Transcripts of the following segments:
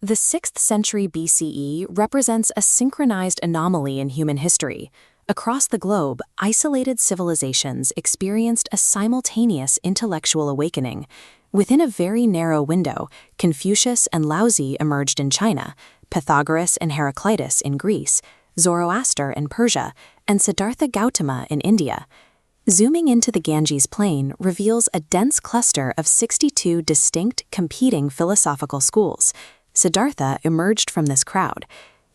The 6th century BCE represents a synchronized anomaly in human history. Across the globe, isolated civilizations experienced a simultaneous intellectual awakening. Within a very narrow window, Confucius and Laozi emerged in China, Pythagoras and Heraclitus in Greece, Zoroaster in Persia, and Siddhartha Gautama in India. Zooming into the Ganges Plain reveals a dense cluster of 62 distinct, competing philosophical schools. Siddhartha emerged from this crowd.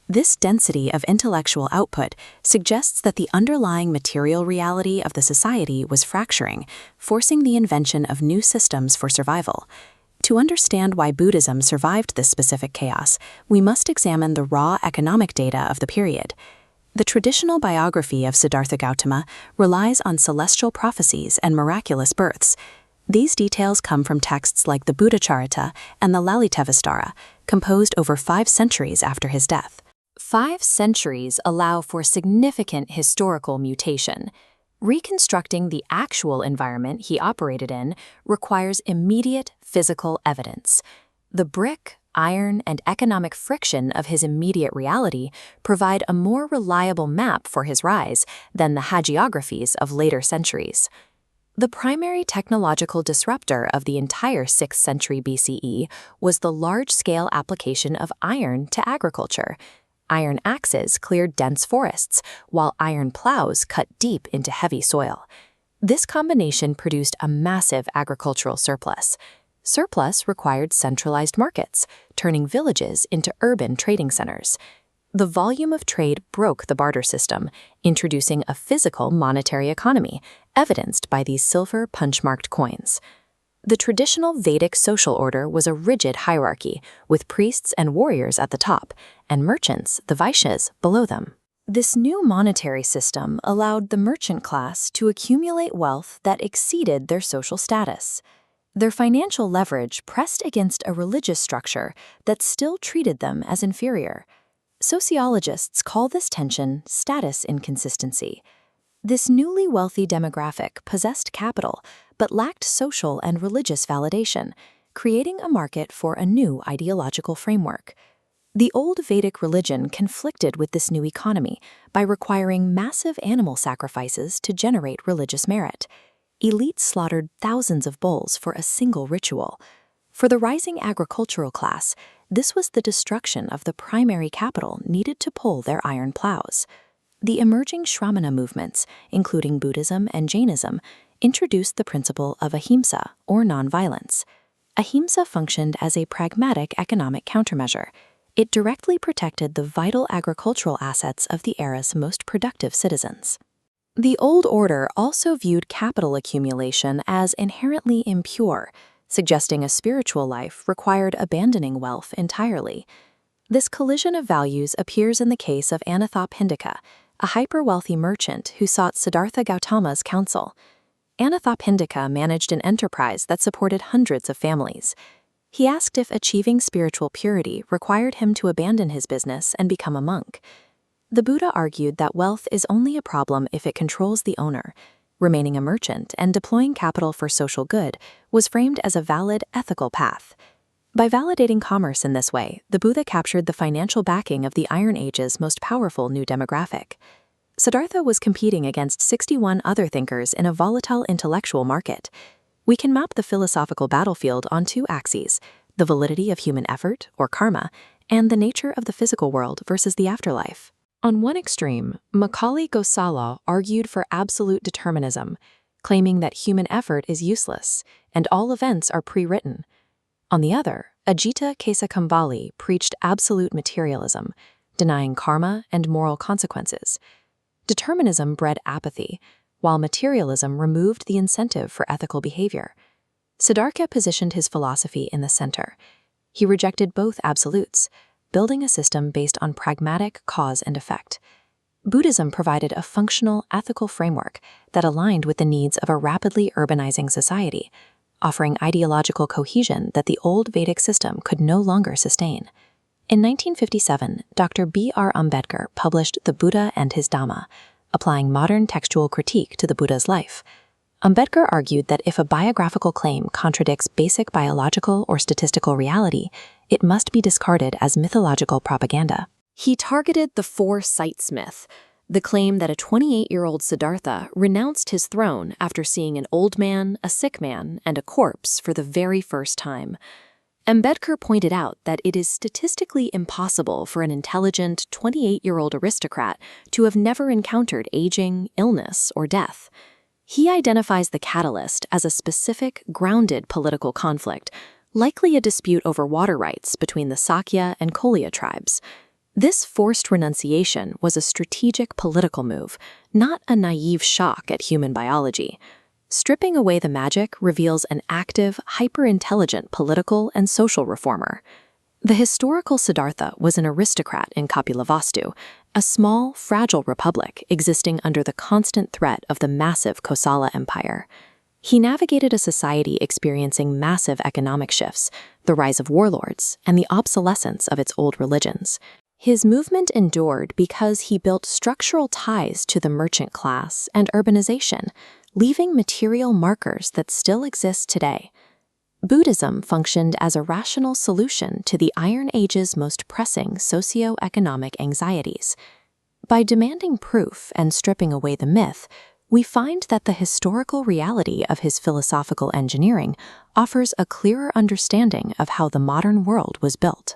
This density of intellectual output suggests that the underlying material reality of the society was fracturing, forcing the invention of new systems for survival. To understand why Buddhism survived this specific chaos, we must examine the raw economic data of the period. The traditional biography of Siddhartha Gautama relies on celestial prophecies and miraculous births. These details come from texts like the Buddhacharita and the Lalitavastara, composed over 5 centuries after his death. 5 centuries allow for significant historical mutation. Reconstructing the actual environment he operated in requires immediate physical evidence. The brick, iron, and economic friction of his immediate reality provide a more reliable map for his rise than the hagiographies of later centuries. The primary technological disruptor of the entire 6th century BCE was the large-scale application of iron to agriculture. Iron axes cleared dense forests, while iron plows cut deep into heavy soil. This combination produced a massive agricultural surplus. Surplus required centralized markets, turning villages into urban trading centers. The volume of trade broke the barter system, introducing a physical monetary economy, evidenced by these silver punch-marked coins. The traditional Vedic social order was a rigid hierarchy, with priests and warriors at the top, and merchants, the Vaishyas, below them. This new monetary system allowed the merchant class to accumulate wealth that exceeded their social status. Their financial leverage pressed against a religious structure that still treated them as inferior. Sociologists call this tension status inconsistency. This newly wealthy demographic possessed capital but lacked social and religious validation, creating a market for a new ideological framework. The old Vedic religion conflicted with this new economy by requiring massive animal sacrifices to generate religious merit. Elites slaughtered thousands of bulls for a single ritual. For the rising agricultural class, this was the destruction of the primary capital needed to pull their iron plows. The emerging Shramana movements, including Buddhism and Jainism, introduced the principle of ahimsa, or nonviolence. Ahimsa functioned as a pragmatic economic countermeasure. It directly protected the vital agricultural assets of the era's most productive citizens. The old order also viewed capital accumulation as inherently impure, suggesting a spiritual life required abandoning wealth entirely. This collision of values appears in the case of Anathapindika, a hyper-wealthy merchant who sought Siddhartha Gautama's counsel. Anathapindika managed an enterprise that supported hundreds of families. He asked if achieving spiritual purity required him to abandon his business and become a monk. The Buddha argued that wealth is only a problem if it controls the owner. Remaining a merchant and deploying capital for social good was framed as a valid ethical path. By validating commerce in this way, the Buddha captured the financial backing of the Iron Age's most powerful new demographic. Siddhartha was competing against 61 other thinkers in a volatile intellectual market. We can map the philosophical battlefield on 2 axes: the validity of human effort, or karma, and the nature of the physical world versus the afterlife. On one extreme, Macaulay Gosala argued for absolute determinism, claiming that human effort is useless and all events are pre-written. On the other, Ajita Kesakambali preached absolute materialism, denying karma and moral consequences. Determinism bred apathy, while materialism removed the incentive for ethical behavior. Siddhartha positioned his philosophy in the center. He rejected both absolutes, building a system based on pragmatic cause and effect. Buddhism provided a functional, ethical framework that aligned with the needs of a rapidly urbanizing society, offering ideological cohesion that the old Vedic system could no longer sustain. In 1957, Dr. B.R. Ambedkar published The Buddha and His Dhamma, applying modern textual critique to the Buddha's life. Ambedkar argued that if a biographical claim contradicts basic biological or statistical reality, it must be discarded as mythological propaganda. He targeted the four sights myth, the claim that a 28-year-old Siddhartha renounced his throne after seeing an old man, a sick man, and a corpse for the very first time. Ambedkar pointed out that it is statistically impossible for an intelligent 28-year-old aristocrat to have never encountered aging, illness, or death. He identifies the catalyst as a specific, grounded political conflict, likely a dispute over water rights between the Sakya and Kolya tribes. This forced renunciation was a strategic political move, not a naive shock at human biology. Stripping away the magic reveals an active, hyper-intelligent political and social reformer. The historical Siddhartha was an aristocrat in Kapilavastu, a small, fragile republic existing under the constant threat of the massive Kosala Empire. He navigated a society experiencing massive economic shifts, the rise of warlords, and the obsolescence of its old religions. His movement endured because he built structural ties to the merchant class and urbanization, leaving material markers that still exist today. Buddhism functioned as a rational solution to the Iron Age's most pressing socio-economic anxieties. By demanding proof and stripping away the myth, we find that the historical reality of his philosophical engineering offers a clearer understanding of how the modern world was built.